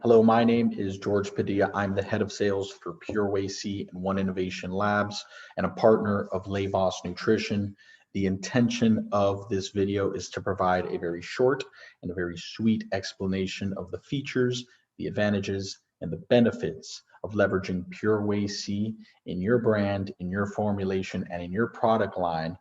Hello, my name is George Padilla. I'm the head of sales for Pureway-C and One Innovation Labs and a partner of Lehvoss Nutrition. The intention of this video is to provide a very short and a very sweet explanation of the features, the advantages, and the benefits of leveraging Pureway-C in your brand, in your formulation, and in your product line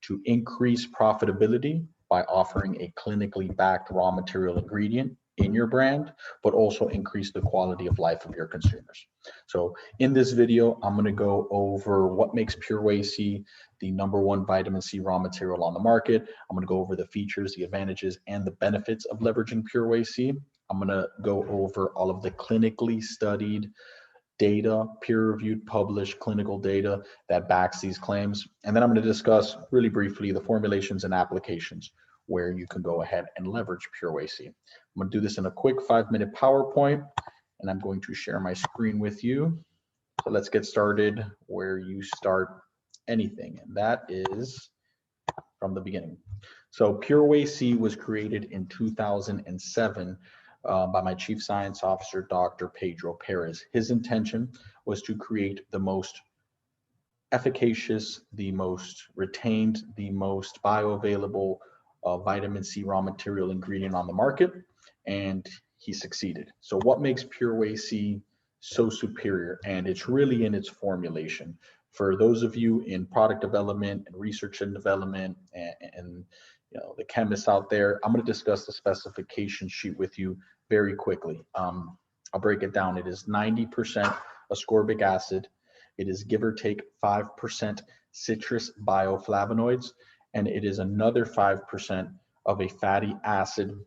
to increase profitability by offering a clinically backed raw material ingredient in your brand, but also increase the quality of life of your consumers. So in this video, I'm gonna go over what makes Pureway-C the #1 vitamin C raw material on the market. I'm gonna go over the features, the advantages, and the benefits of leveraging Pureway-C. I'm gonna go over all of the clinically studied data, peer-reviewed, published clinical data that backs these claims. And then I'm going to discuss really briefly the formulations and applications where you can go ahead and leverage Pureway-C. I'm going to do this in a quick 5-minute PowerPoint, and I'm going to share my screen with you. So let's get started where you start anything, and that is from the beginning. So Pureway-C was created in 2007 by my chief science officer, Dr. Pedro Perez. His intention was to create the most efficacious, the most retained, the most bioavailable vitamin C raw material ingredient on the market, and he succeeded. So what makes Pureway-C so superior? And it's really in its formulation. For those of you in product development and research and development and the chemists out there, I'm going to discuss the specification sheet with you very quickly. I'll break it down. It is 90% ascorbic acid. It is give or take 5% citrus bioflavonoids, and it is another 5% of a fatty acid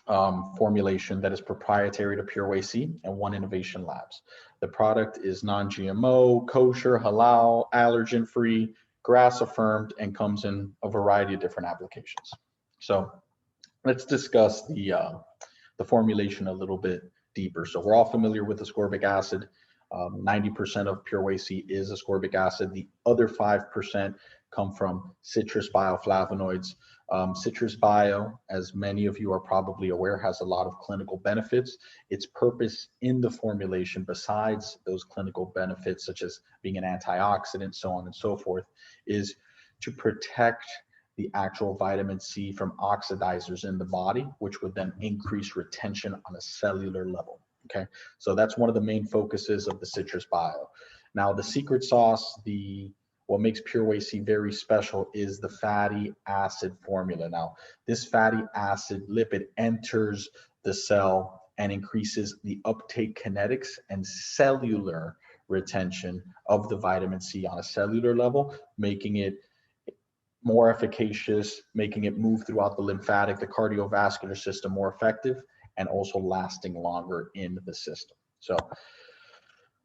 formulation that is proprietary to Pureway-C and One Innovation Labs. The product is non-GMO, kosher, halal, allergen-free, GRAS affirmed, and comes in a variety of different applications. So let's discuss the formulation a little bit deeper. So we're all familiar with ascorbic acid. 90% of Pureway-C is ascorbic acid. The other 5% come from citrus bioflavonoids. Citrus bio, as many of you are probably aware, has a lot of clinical benefits. Its purpose in the formulation, besides those clinical benefits, such as being an antioxidant, so on and so forth, is to protect the actual vitamin C from oxidizers in the body, which would then increase retention on a cellular level. Okay, so that's one of the main focuses of the citrus bio. Now, the secret sauce, what makes Pureway-C very special is the fatty acid formula. Now, this fatty acid lipid enters the cell and increases the uptake kinetics and cellular retention of the vitamin C on a cellular level, making it more efficacious, making it move throughout the lymphatic, the cardiovascular system more effective, and also lasting longer in the system. So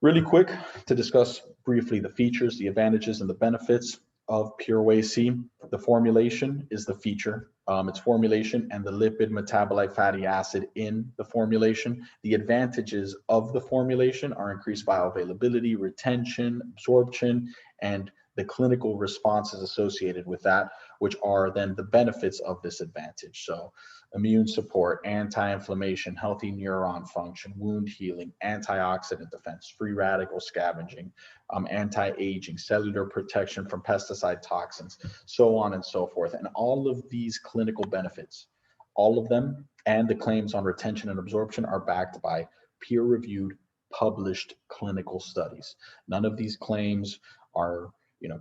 really quick to discuss briefly the features, the advantages, and the benefits of Pureway-C. The formulation is the feature. Its formulation and the lipid metabolite fatty acid in the formulation. The advantages of the formulation are increased bioavailability, retention, absorption, and the clinical responses associated with that, which are then the benefits of this advantage. So immune support, anti-inflammation, healthy neuron function, wound healing, antioxidant defense, free radical scavenging, anti-aging, cellular protection from pesticide toxins, so on and so forth. And all of these clinical benefits, all of them, and the claims on retention and absorption are backed by peer-reviewed, published clinical studies. None of these claims are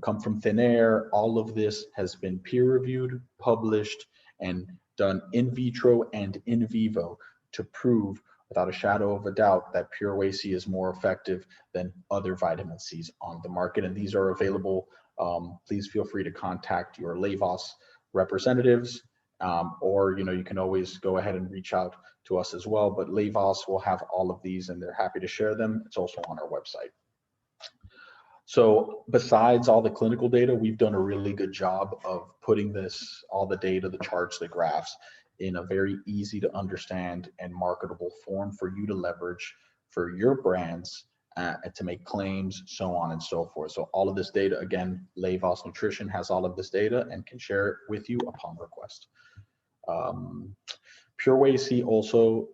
come from thin air. All of this has been peer-reviewed, published, and done in vitro and in vivo to prove without a shadow of a doubt that Pureway-C is more effective than other vitamin Cs on the market. And these are available. Please feel free to contact your Lehvoss representatives, or you can always go ahead and reach out to us as well. But Lehvoss will have all of these, and they're happy to share them. It's also on our website. So besides all the clinical data, we've done a really good job of putting all the data, the charts, the graphs in a very easy to understand and marketable form for you to leverage for your brands to make claims, so on and so forth. So all of this data, again, Lehvoss Nutrition has all of this data and can share it with you upon request. Pureway-C also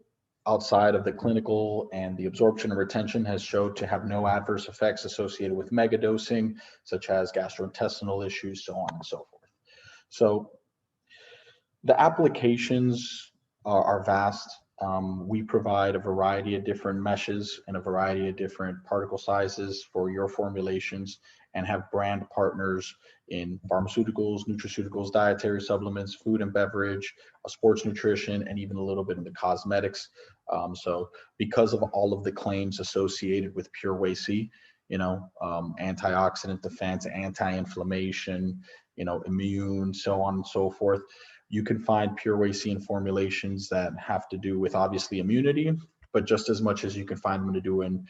outside of the clinical and the absorption and retention has showed to have no adverse effects associated with megadosing, such as gastrointestinal issues, so on and so forth. So the applications are vast. We provide a variety of different meshes and a variety of different particle sizes for your formulations, and have brand partners in pharmaceuticals, nutraceuticals, dietary supplements, food and beverage, sports nutrition, and even a little bit in the cosmetics. So because of all of the claims associated with Pureway-C, antioxidant defense, anti-inflammation, immune, so on and so forth, you can find Pureway-C in formulations that have to do with obviously immunity, but just as much as you can find them to do in,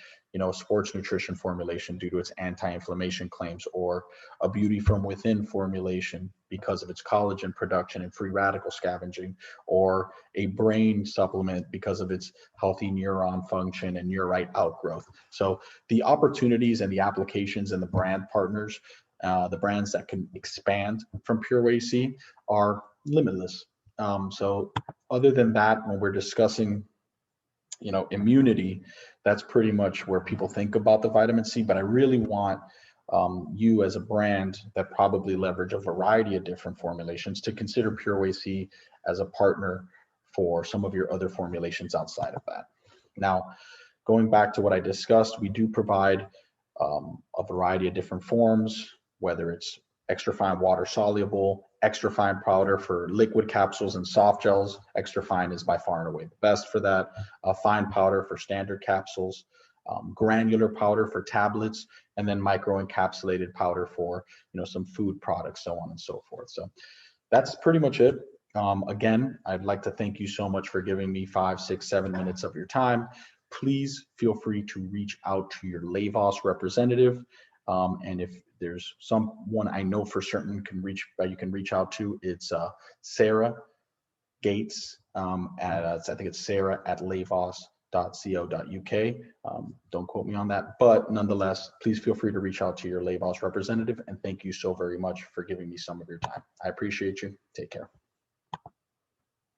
sports nutrition formulation due to its anti-inflammation claims, or a beauty from within formulation because of its collagen production and free radical scavenging, or a brain supplement because of its healthy neuron function and neurite outgrowth. So the opportunities and the applications and the brand partners, the brands that can expand from Pureway-C are limitless. So other than that, when we're discussing immunity, that's pretty much where people think about the vitamin C. But I really want you as a brand that probably leverage a variety of different formulations to consider Pureway-C as a partner for some of your other formulations outside of that. Now, going back to what I discussed, we do provide a variety of different forms, whether it's extra fine water soluble, extra fine powder for liquid capsules and soft gels. Extra fine is by far and away the best for that. Fine powder for standard capsules, granular powder for tablets, and then micro encapsulated powder for some food products, so on and so forth. So that's pretty much it. Again, I'd like to thank you so much for giving me 5, 6, 7 minutes of your time. Please feel free to reach out to your Lehvoss representative. And if there's someone I know for certain you can reach out to, it's Sarah Gates. I think it's sarah@lehvoss.co.uk. Don't quote me on that, but nonetheless, please feel free to reach out to your Lehvoss representative. And thank you so very much for giving me some of your time. I appreciate you. Take care.